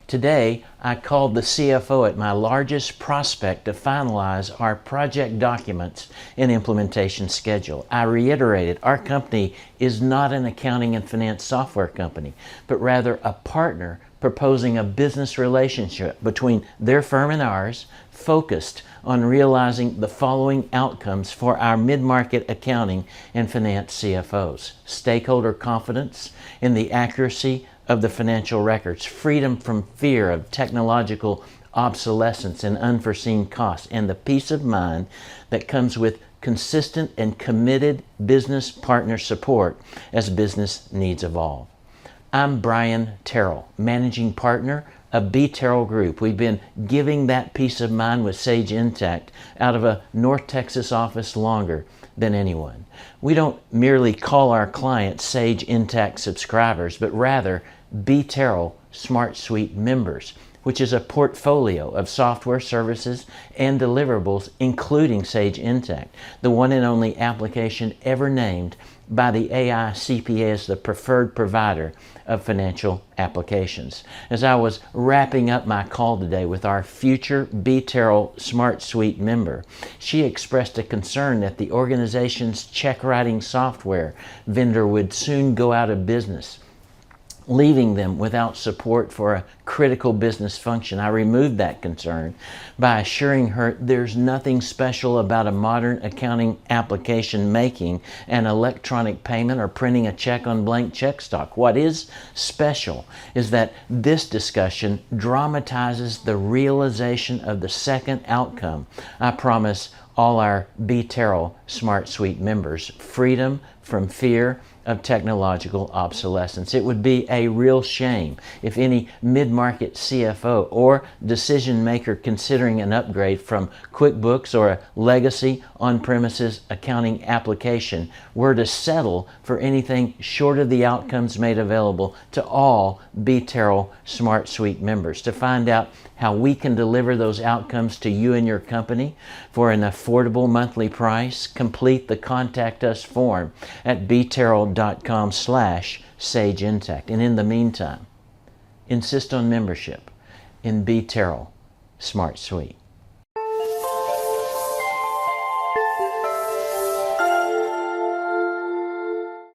Today, I called the CFO at my largest prospect to finalize our project documents and implementation schedule. I reiterated our company is not an accounting and finance software company, but rather a partner proposing a business relationship between their firm and ours, focused on realizing the following outcomes for our mid-market accounting and finance CFOs: stakeholder confidence in the accuracy of the financial records, freedom from fear of technological obsolescence and unforeseen costs, and the peace of mind that comes with consistent and committed business partner support as business needs evolve. I'm BTerrell, Managing Partner of BTerrell Group. We've been giving that peace of mind with Sage Intacct out of a North Texas office longer than anyone. We don't merely call our clients Sage Intacct subscribers, but rather BTerrell SmartSuite members, which is a portfolio of software services and deliverables, including Sage Intacct, the one and only application ever named by the AI CPA as the preferred provider of financial applications. As I was wrapping up my call today with our future BTerrell SmartSuite member, she expressed a concern that the organization's check writing software vendor would soon go out of business, leaving them without support for a critical business function. I removed that concern by assuring her there's nothing special about a modern accounting application making an electronic payment or printing a check on blank check stock. What is special is that this discussion dramatizes the realization of the second outcome I promise all our BTerrell SmartSuite members: freedom from fear of technological obsolescence. It would be a real shame if any mid-market CFO or decision maker considering an upgrade from QuickBooks or a legacy on-premises accounting application were to settle for anything short of the outcomes made available to all BTerrell SmartSuite members. To find out how we can deliver those outcomes to you and your company for an affordable monthly price, complete the Contact Us form at bterrell.com/Sage Intacct. And in the meantime, insist on membership in BTerrell SmartSuite.